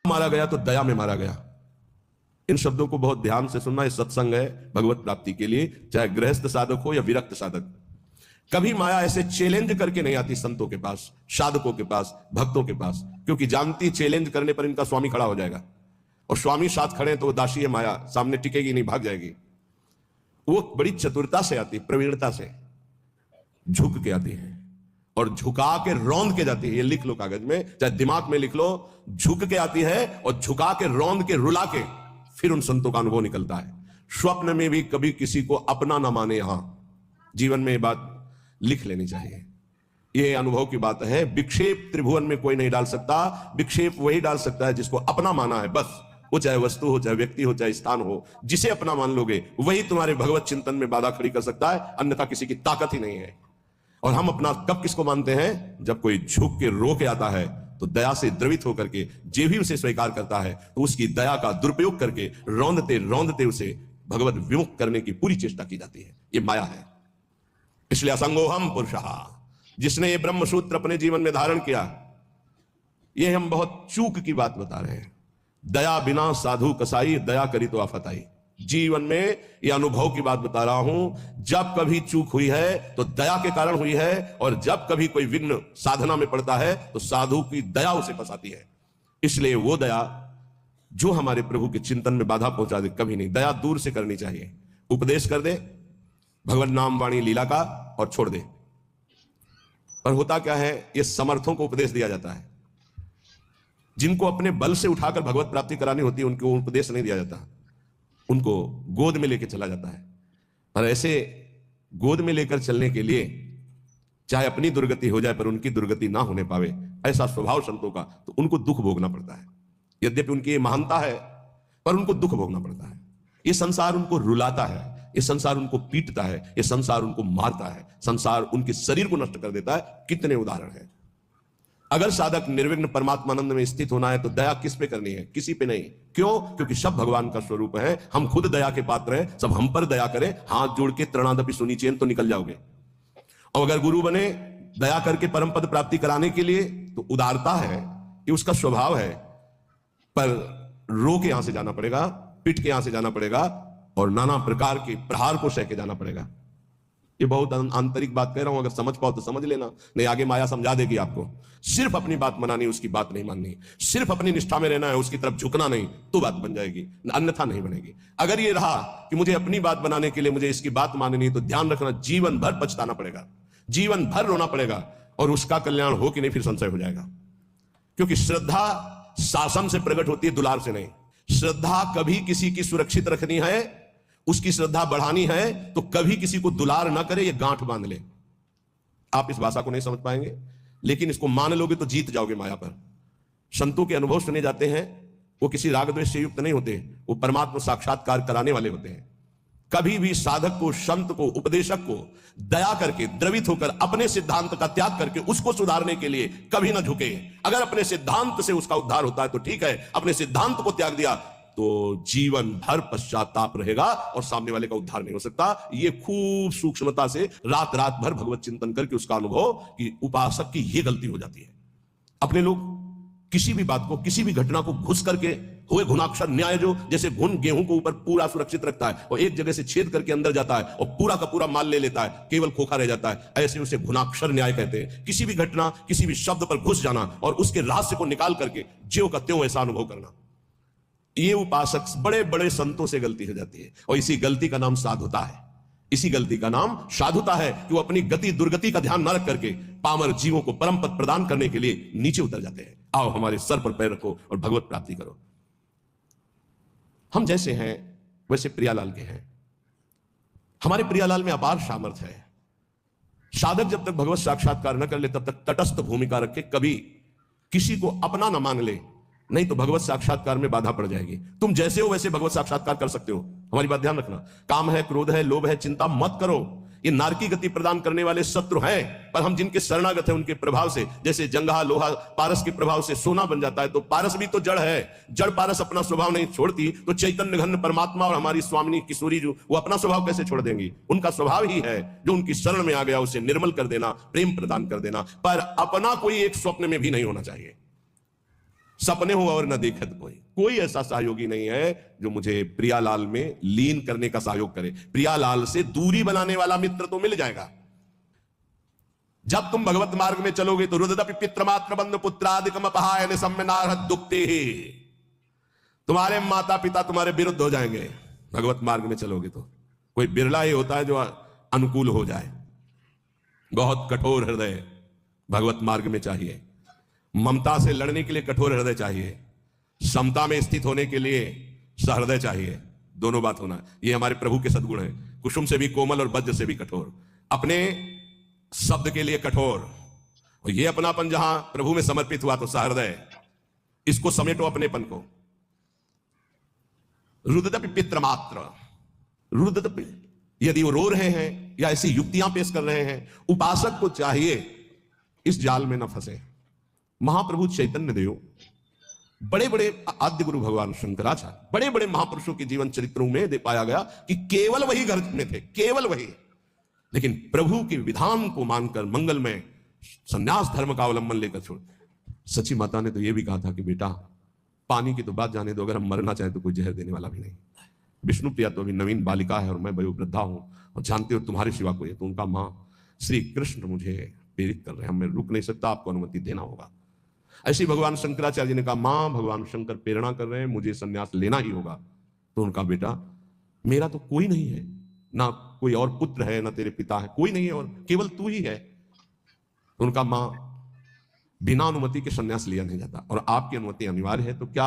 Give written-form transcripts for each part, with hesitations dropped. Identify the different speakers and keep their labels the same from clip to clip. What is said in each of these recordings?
Speaker 1: मारा गया तो दया में मारा गया। इन शब्दों को बहुत ध्यान से सुनना। ये सत्संग है भगवत प्राप्ति के लिए, चाहे गृहस्थ साधक हो या विरक्त साधक। कभी माया ऐसे चैलेंज करके नहीं आती संतों के पास, साधकों के पास, भक्तों के पास, क्योंकि जानती चैलेंज करने पर इनका स्वामी खड़ा हो जाएगा, और स्वामी साथ खड़े हैं तो वो दासी है माया, सामने टिकेगी नहीं, भाग जाएगी। वो बड़ी चतुरता से आती, प्रवीणता से झुक के आती है और झुका के रौंद के जाती है। ये लिख लो कागज में, चाहे दिमाग में लिख लो। झुक के आती है और झुका के रौंद के रुला के फिर उन संतों का अनुभव निकलता है। स्वप्न में भी कभी किसी को अपना ना माने। यहां जीवन में ये बात लिख लेनी चाहिए। ये अनुभव की बात है। विक्षेप त्रिभुवन में कोई नहीं डाल सकता। विक्षेप वही डाल सकता है जिसको अपना माना है, बस। वो चाहे वस्तु हो, चाहे व्यक्ति हो, चाहे स्थान हो, जिसे अपना मान लोगे वही तुम्हारे भगवत चिंतन में बाधा खड़ी कर सकता है, अन्यथा किसी की ताकत ही नहीं है। और हम अपना कब किसको मानते हैं? जब कोई झुक के रो के आता है तो दया से द्रवित होकर के जे भी उसे स्वीकार करता है तो उसकी दया का दुरुपयोग करके रौंदते रौंदते उसे भगवत विमुख करने की पूरी चेष्टा की जाती है। ये माया है। इसलिए असंगोहम पुरुषः, जिसने ये ब्रह्म सूत्र अपने जीवन में धारण किया, ये हम बहुत चूक की बात बता रहे हैं। दया बिना साधु कसाई, दया करी तो आफत आई। जीवन में ये अनुभव की बात बता रहा हूं। जब कभी चूक हुई है तो दया के कारण हुई है, और जब कभी कोई विघ्न साधना में पड़ता है तो साधु की दया उसे फंसाती है। इसलिए वो दया जो हमारे प्रभु के चिंतन में बाधा पहुंचा दे, कभी नहीं। दया दूर से करनी चाहिए। उपदेश कर दे भगवत नाम वाणी लीला का और छोड़ दे। पर होता क्या है, ये समर्थों को उपदेश दिया जाता है। जिनको अपने बल से उठाकर भगवत प्राप्ति करानी होती है उनको उपदेश नहीं दिया जाता, उनको गोद में लेकर चला जाता है। और ऐसे गोद में लेकर चलने के लिए चाहे अपनी दुर्गति हो जाए पर उनकी दुर्गति ना होने पावे, ऐसा स्वभाव संतों का, तो उनको दुख भोगना पड़ता है। यद्यपि उनकी ये महानता है पर उनको दुख भोगना पड़ता है। ये संसार उनको रुलाता है, ये संसार उनको पीटता है, ये संसार उनको मारता है, संसार उनके शरीर को नष्ट कर देता है। कितने उदाहरण हैं। अगर साधक निर्विघ्न परमात्मानंद में स्थित होना है तो दया किस पे करनी है? किसी पे नहीं। क्यों? क्योंकि सब भगवान का स्वरूप है। हम खुद दया के पात्र हैं। सब हम पर दया करें, हाथ जोड़ के तृणादपि सुनिचेन तो निकल जाओगे। और अगर गुरु बने दया करके परम पद प्राप्ति कराने के लिए, तो उदारता है, ये उसका स्वभाव है। पर रो के यहां से जाना पड़ेगा, पिट के यहां से जाना पड़ेगा, और नाना प्रकार के प्रहार को सह के जाना पड़ेगा। ये बहुत आंतरिक बात कह रहा हूं, अगर समझ पाओ तो समझ लेना, नहीं आगे माया समझा देगी आपको। सिर्फ अपनी बात मनानी, उसकी बात नहीं माननी। सिर्फ अपनी निष्ठा में रहना है, उसकी तरफ झुकना नहीं, तो बात बन जाएगी, अन्यथा नहीं बनेगी। अगर ये रहा कि मुझे अपनी बात बनाने के लिए मुझे इसकी बात माननी, तो ध्यान रखना जीवन भर पछताना पड़ेगा, जीवन भर रोना पड़ेगा, और उसका कल्याण हो कि नहीं फिर संशय हो जाएगा। क्योंकि श्रद्धा शासन से प्रकट होती है, दुलार से नहीं। श्रद्धा कभी किसी की सुरक्षित रखनी है, उसकी श्रद्धा बढ़ानी है, तो कभी किसी को दुलार ना करे, ये गांठ बांध ले। आप इस भाषा को नहीं समझ पाएंगे, लेकिन इसको मान लोगे तो जीत जाओगे माया पर। संतों के अनुभव सुने जाते हैं, वो किसी राग द्वेष से युक्त नहीं होते, वो परमात्मा साक्षात्कार कराने वाले होते हैं। कभी भी साधक को, संत को, उपदेशक को दया करके, द्रवित होकर, अपने सिद्धांत का त्याग करके उसको सुधारने के लिए कभी ना झुके। अगर अपने सिद्धांत से उसका उद्धार होता है तो ठीक है, अपने सिद्धांत को त्याग दिया तो जीवन भर पश्चाताप रहेगा और सामने वाले का उद्धार नहीं हो सकता। ये खूब सूक्ष्मता से रात रात भर भगवत चिंतन करके उसका अनुभव कि उपासक की ये गलती हो जाती है। अपने लोग किसी भी बात को, किसी भी घटना को घुस करके, हुए घुनाक्षर न्याय, जो जैसे घुन गेहूं को ऊपर पूरा सुरक्षित रखता है और एक जगह से छेद करके अंदर जाता है और पूरा का पूरा माल ले लेता है, केवल खोखा रह जाता है, ऐसे उसे घुनाक्षर न्याय कहते हैं। किसी भी घटना, किसी भी शब्द पर घुस जाना और उसके रहस्य को निकाल करके ज्यों का त्यों ऐसा अनुभव करना, ये उपासक बड़े बड़े संतों से गलती हो जाती है। और इसी गलती का नाम साधुता है। इसी गलती का नाम साधुता है कि वो अपनी गति दुर्गति का ध्यान न रख करके पामर जीवों को परम पद प्रदान करने के लिए नीचे उतर जाते हैं। आओ हमारे सर पर पैर रखो और भगवत प्राप्ति करो। हम जैसे हैं वैसे प्रियालाल के हैं। हमारे प्रियालाल में अपार सामर्थ्य है। साधक जब तक भगवत साक्षात्कार न कर ले तब तक तटस्थ भूमिका रखे, कभी किसी को अपना न मान ले, नहीं तो भगवत साक्षात्कार में बाधा पड़ जाएगी। तुम जैसे हो वैसे भगवत साक्षात्कार कर सकते हो। हमारी बात ध्यान रखना। काम है, क्रोध है, लोभ है, चिंता मत करो। ये नारकी गति प्रदान करने वाले शत्रु हैं, पर हम जिनके शरणागत हैं उनके प्रभाव से, जैसे जंगहा लोहा पारस के प्रभाव से सोना बन जाता है, तो पारस भी तो जड़ है। जड़ पारस अपना स्वभाव नहीं छोड़ती, तो चैतन्य घन परमात्मा और हमारी स्वामिनी किशोरी जो, वो अपना स्वभाव कैसे छोड़ देंगी? उनका स्वभाव ही है जो उनकी शरण में आ गया उसे निर्मल कर देना, प्रेम प्रदान कर देना। पर अपना कोई एक स्वप्न में भी नहीं होना चाहिए। सपने हो और न देखत कोई। कोई ऐसा सहयोगी नहीं है जो मुझे प्रियालाल में लीन करने का सहयोग करे। प्रियालाल से दूरी बनाने वाला मित्र तो मिल जाएगा। जब तुम भगवत मार्ग में चलोगे तो रुददपि पितृमात्र बंधु पुत्रादिकम अपहाय निसम्यनार्हत दुक्ते ही, तुम्हारे माता पिता तुम्हारे विरुद्ध हो जाएंगे भगवत मार्ग में चलोगे तो। कोई बिरला ही होता है जो अनुकूल हो जाए। बहुत कठोर हृदय भगवत मार्ग में चाहिए। ममता से लड़ने के लिए कठोर हृदय चाहिए, समता में स्थित होने के लिए सहृदय चाहिए। दोनों बात होना, ये हमारे प्रभु के सद्गुण हैं। कुसुम से भी कोमल और वज्र से भी कठोर, अपने शब्द के लिए कठोर, और ये अपनापन जहां प्रभु में समर्पित हुआ तो सहृदय। इसको समेटो अपनेपन को। रुददपि पितृमात्र, रुददपि यदि वो रो रहे हैं या ऐसी युक्तियां पेश कर रहे हैं, उपासक को चाहिए इस जाल में न फंसे। महाप्रभु चैतन्य देव, बड़े बड़े आद्य गुरु भगवान शंकराचार्य, बड़े बड़े महापुरुषों के जीवन चरित्रों में दे पाया गया कि केवल वही घर में थे, केवल वही। लेकिन प्रभु के विधान को मानकर मंगलमय संन्यास धर्म का अवलंबन लेकर छोड़। सची माता ने तो यह भी कहा था कि बेटा पानी की तो बात जाने दो, अगर हम मरना चाहें तो कोई जहर देने वाला भी नहीं। विष्णु प्रिया तो अभी नवीन बालिका है और मैं वयोवृद्धा हूं और जानते हो तुम्हारे सिवा कोई है। तो उनका मां श्री कृष्ण मुझे प्रेरित कर रहे हैं, मैं रुक नहीं सकता, आपको अनुमति देना होगा। ऐसे भगवान शंकराचार्य जी ने कहा मां भगवान शंकर प्रेरणा कर रहे हैं, मुझे संन्यास लेना ही होगा। तो उनका बेटा मेरा तो कोई नहीं है, ना कोई और पुत्र है, ना तेरे पिता है, कोई नहीं है और केवल तू ही है। तो उनका मां बिना अनुमति के संन्यास लिया नहीं जाता और आपकी अनुमति अनिवार्य है, तो क्या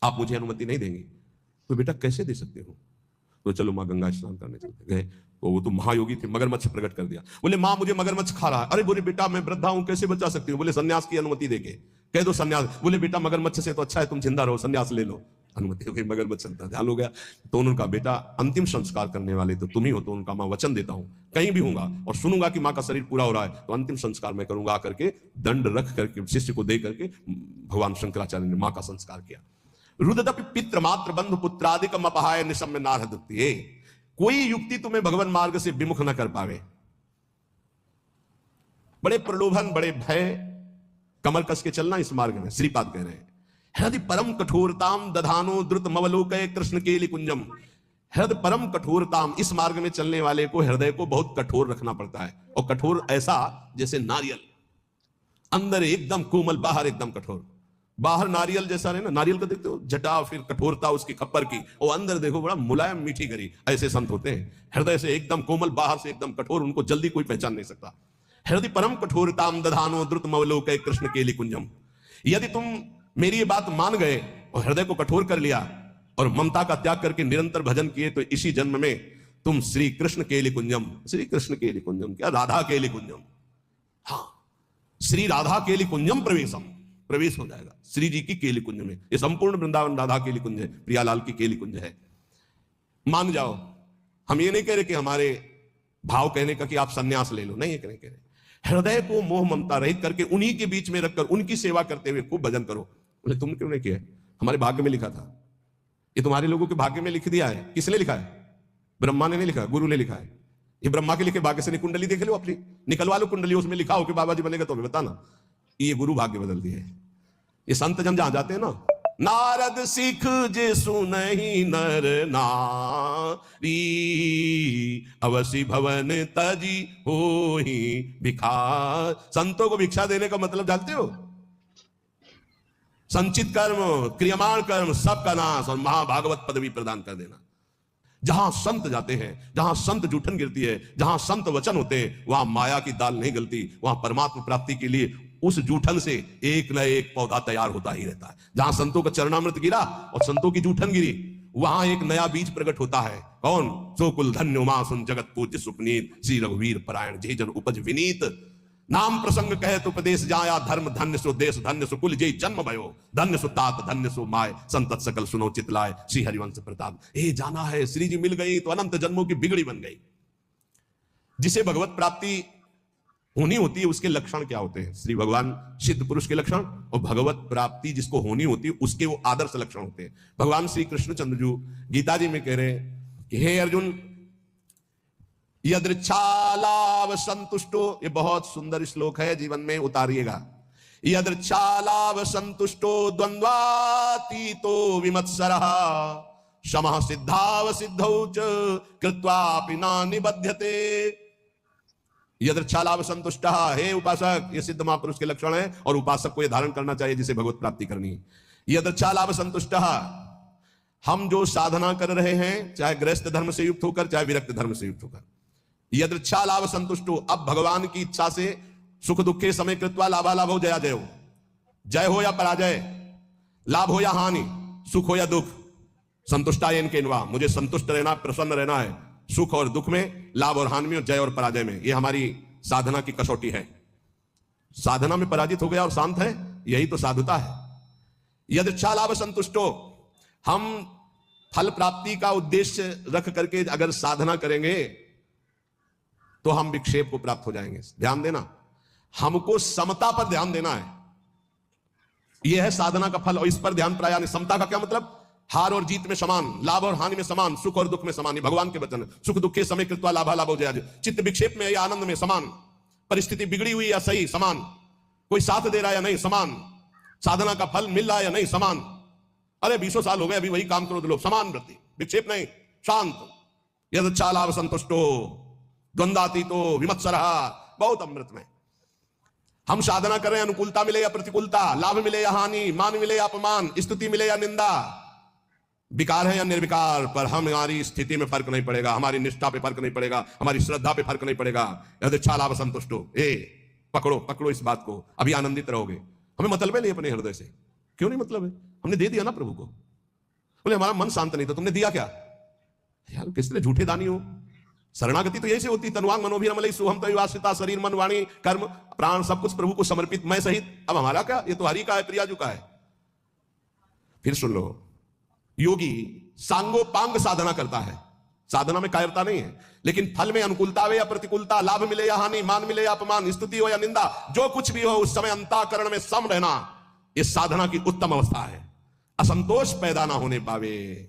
Speaker 1: आप मुझे अनुमति नहीं देंगे? तो बेटा कैसे दे सकते हो? तो चलो मां गंगा स्नान करने चलते गए। तो वो तो महायोगी थे, मगरमच्छ प्रकट कर दिया। बोले मां मुझे मगरमच्छ खा रहा है। अरे बोले बेटा मैं वृद्धा हूं, कैसे बचा सकती हूँ? बोले संन्यास की अनुमति देके कह दो संन्यास। बोले बेटा मगरमच्छ से तो अच्छा है तुम जिंदा रहो, संन्यास ले लो। अनुमति हो गई, मगरमच्छ का ध्यान हो गया। तो उनका बेटा अंतिम संस्कार करने वाले तो तुम ही हो। तो उनका मां वचन देता हूं कहीं भी हूंगा और सुनूंगा कि मां का शरीर पूरा हो रहा है तो अंतिम संस्कार मैं करूंगा। करके दंड रख करके शिष्य को दे करके भगवान शंकराचार्य ने मां का संस्कार किया। रुददपि पितृमात्र बंधु पुत्रादिकम अपहाय निसम्यनार्हत दुक्ते। कोई युक्ति तुम्हें भगवान मार्ग से विमुख न कर पावे। बड़े प्रलोभन, बड़े भय, कमर कस के चलना इस मार्ग में। श्रीपाद कह रहे हैं हृदय परम कठोरताम दधानो द्रुत मवलोकय कृष्ण केलि कुंजम। हृदय परम कठोरताम, इस मार्ग में चलने वाले को हृदय को बहुत कठोर रखना पड़ता है। और कठोर ऐसा जैसे नारियल, अंदर एकदम कोमल, बाहर एकदम कठोर। बाहर नारियल जैसा है ना, नारियल का देखते हो जटा, फिर कठोरता उसकी खप्पर की, और अंदर देखो बड़ा मुलायम मीठी गरी। ऐसे संत होते हैं, हृदय से एकदम कोमल, बाहर से एकदम कठोर, उनको जल्दी कोई पहचान नहीं सकता। हृदय परम कठोरताम दधानो द्रुत मवलोकय कृष्ण केलि कुंजम। यदि तुम मेरी ये बात मान गए और हृदय को कठोर कर लिया और ममता का त्याग करके निरंतर भजन किए तो इसी जन्म में तुम श्री कृष्ण केलि कुंजम, श्री कृष्ण केलि कुंजम क्या, राधा केलि कुंजम, हाँ श्री राधा केलि कुंजम प्रवेश हो जाएगा श्री जी की केली कुंज में। ये संपूर्ण वृंदावन राधा केली कुंज है, प्रियालाल की केली कुंज है। मान जाओ। हम ये नहीं कह रहे कि हमारे भाव कहने का कि आप संन्यास ले लो, नहीं कह रहे। हृदय को मोह ममता रहित करके उन्हीं के बीच में रखकर उनकी सेवा करते हुए खूब भजन करो। बोले तुम क्यों नहीं किया? हमारे भाग्य में लिखा था। ये तुम्हारे लोगों के भाग्य में लिख दिया है। किसने लिखा है? ब्रह्मा ने नहीं लिखा, गुरु ने लिखा है। ये ब्रह्मा के लिखे भाग्य से कुंडली देख लो अपनी, निकलवा लो कुंडली, उसमें लिखा हो कि बाबा जी बनेगा तो हमें बताना। ये गुरु भाग्य बदल दिए है। ये संत जन जहां जाते हैं ना, नारद सिख जे सुनहि नर नारी अवसि भवन तजी होहि भिखार। संतों को भिक्षा देने का मतलब जानते हो? संचित कर्म, क्रियमाण कर्म सबका नाश और महाभागवत पदवी प्रदान कर देना। जहां संत जाते हैं, जहां संत जूठन गिरती है, जहां संत वचन होते हैं, वहां माया की दाल नहीं गलती। वहां परमात्मा प्राप्ति के लिए उस जूठन से एक न एक पौधा तैयार होता ही रहता है। जहां संतों का चरणामृत गिरा और संतों की जूठन गिरी, वहां एक नया बीज प्रकट होता है। कौन? सो कुल धन्य उमा सुन जगत पूज्य सुपनीत श्री रघुवीर परायण जे जन उपज विनीत। नाम प्रसंग कहे तो उपदेश जाया, धर्म धन्य सो देश धन्य सो कुल जय जन्म भयो, धन्य सो तात धन्य सो माय, संतत सकल सुनो चितलाय श्री हरिवंश प्रताप। जाना है, श्री जी मिल गई तो अनंत जन्मों की बिगड़ी बन गई। जिसे भगवत प्राप्ति होनी होती है उसके लक्षण क्या होते हैं? श्री भगवान सिद्ध पुरुष के लक्षण और भगवत प्राप्ति जिसको होनी होती है उसके वो आदर्श लक्षण होते हैं। भगवान श्री कृष्णचंद्र जी गीता जी में कह रहे हैं कि हे अर्जुन यदृच्छालाव संतुष्टो, ये बहुत सुंदर श्लोक है, जीवन में उतारिएगा। यदृच्छालाभ संतुष्टो द्वंद्वातीतो विमत्सरः शमः सिद्धाव सिद्धौ च कृत्वापि न निबध्यते। यदृच्छालाभ संतुष्ट, हे उपासक, ये सिद्ध महापुरुष के लक्षण है और उपासक को ये धारण करना चाहिए जिसे भगवत प्राप्ति करनी है। यदृच्छालाभ संतुष्ट, हम जो साधना कर रहे हैं चाहे गृहस्थ धर्म से युक्त होकर चाहे विरक्त धर्म से युक्त होकर, यदृच्छालाभ संतुष्टो, अब भगवान की इच्छा से सुख दुखे समय कृत्वा लाभालाभ हो जया जय हो, जय हो या पराजय, लाभ हो या हानि, सुख हो या दुख, संतुष्टायन केनवा, मुझे संतुष्ट रहना, प्रसन्न रहना है सुख और दुख में, लाभ और हानि में, जय और पराजय में। ये हमारी साधना की कसौटी है। साधना में पराजित हो गया और शांत है, यही तो साधुता है। यदृच्छा लाभ संतुष्टो, हम फल प्राप्ति का उद्देश्य रख करके अगर साधना करेंगे तो हम विक्षेप को प्राप्त हो जाएंगे। ध्यान देना, हमको समता पर ध्यान देना है, यह है साधना का फल। और इस पर ध्यान प्राय, समता का क्या मतलब, हार और जीत में समान, लाभ और हानि में समान, सुख और दुख में समान। भगवान के वचन, सुख दुखे समय कृत्वा लाभा लाभ हो जया जय, चित्त विक्षेप में या आनंद में समान, परिस्थिति बिगड़ी हुई या सही समान, कोई साथ दे रहा है या नहीं समान, साधना का फल मिल रहा है या नहीं समान, अरे 20 साल हो गए अभी वही काम करो तो लोग, समान वृत्ति, विक्षेप नहीं, शांत। यदृच्छा लाभ संतुष्टो द्वंद्वातीतो विमत्सरः, बहुत अमृत में हम साधना कर रहे हैं। अनुकूलता मिले या प्रतिकूलता, लाभ मिले या हानि, मान मिले या अपमान, स्तुति मिले या निंदा, विकार है या निर्विकार, पर हमारी स्थिति में फर्क नहीं पड़ेगा, हमारी निष्ठा पे फर्क नहीं पड़ेगा, हमारी श्रद्धा पे फर्क नहीं पड़ेगा। यदृच्छा लाभ संतुष्टो, पकड़ो पकड़ो इस बात को, अभी आनंदित रहोगे। हमें मतलब है नहीं अपने हृदय से, क्यों नहीं मतलब है, हमने दे दिया ना प्रभु को। बोले हमारा मन शांत नहीं था, तुमने दिया क्या यार, किस तरह झूठे दानी हो। शरणागति तो यही से होती, तनुवांग मनोभिरमलई सुहम तैवासिता, शरीर मन वाणी कर्म प्राण सब कुछ प्रभु को समर्पित, मैं सहित। अब हमारा क्या, ये तो हरि का है, प्रियाजू का है। फिर सुन लो, योगी सांगोपांग साधना करता है, साधना में कायरता नहीं है, लेकिन फल में अनुकूलता हो या प्रतिकूलता, लाभ मिले या हानि, मान मिले या अपमान, स्तुति हो या निंदा, जो कुछ भी हो उस समय अंतःकरण में सम रहना, यह साधना की उत्तम अवस्था है। असंतोष पैदा ना होने पावे,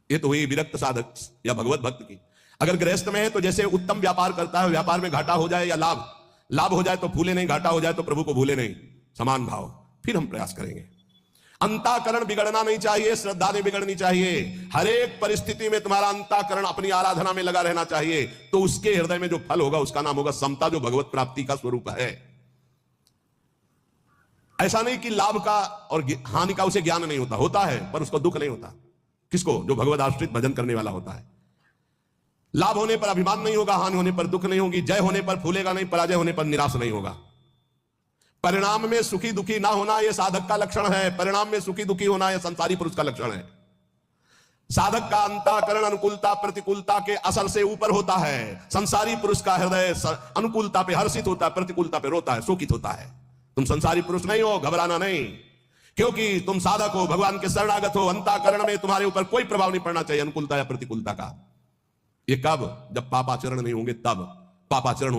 Speaker 1: ये तो हुई विरक्त साधक या भगवत भक्त की। अगर गृहस्थ में है तो जैसे उत्तम व्यापार करता है, व्यापार में घाटा हो जाए या लाभ हो जाए तो भूले नहीं, घाटा हो जाए तो प्रभु को भूले नहीं, समान भाव। फिर हम प्रयास करेंगे। अंतःकरण बिगड़ना नहीं चाहिए, श्रद्धा नहीं बिगड़नी चाहिए। हर एक परिस्थिति में तुम्हारा अंतःकरण अपनी आराधना में लगा रहना चाहिए, तो उसके हृदय में जो फल होगा उसका नाम होगा समता, जो भगवत प्राप्ति का स्वरूप है। ऐसा नहीं कि लाभ का और हानि का उसे ज्ञान नहीं होता, होता है, पर उसको दुख नहीं होता। किसको, जो भगवत आश्रित भजन करने वाला होता है। लाभ होने पर अभिमान नहीं होगा, हानि होने पर दुख नहीं होगी, जय होने पर फूलेगा नहीं, पराजय होने पर निराश नहीं होगा। परिणाम में सुखी दुखी ना होना यह साधक का लक्षण है, परिणाम में सुखी दुखी होना यह संसारी पुरुष का लक्षण है। साधक का अंतःकरण अनुकूलता प्रतिकूलता के असर से ऊपर होता है। संसारी पुरुष का हृदय अनुकूलता पे हर्षित होता है, प्रतिकूलता पे रोता है, शोकित होता है। तुम संसारी पुरुष नहीं हो, घबराना नहीं, क्योंकि तुम साधक हो, भगवान के शरणागत हो। अंतःकरण में तुम्हारे ऊपर कोई प्रभाव नहीं पड़ना चाहिए अनुकूलता या प्रतिकूलता का। ये कब, जब पापाचरण नहीं होंगे, तब पापाचरण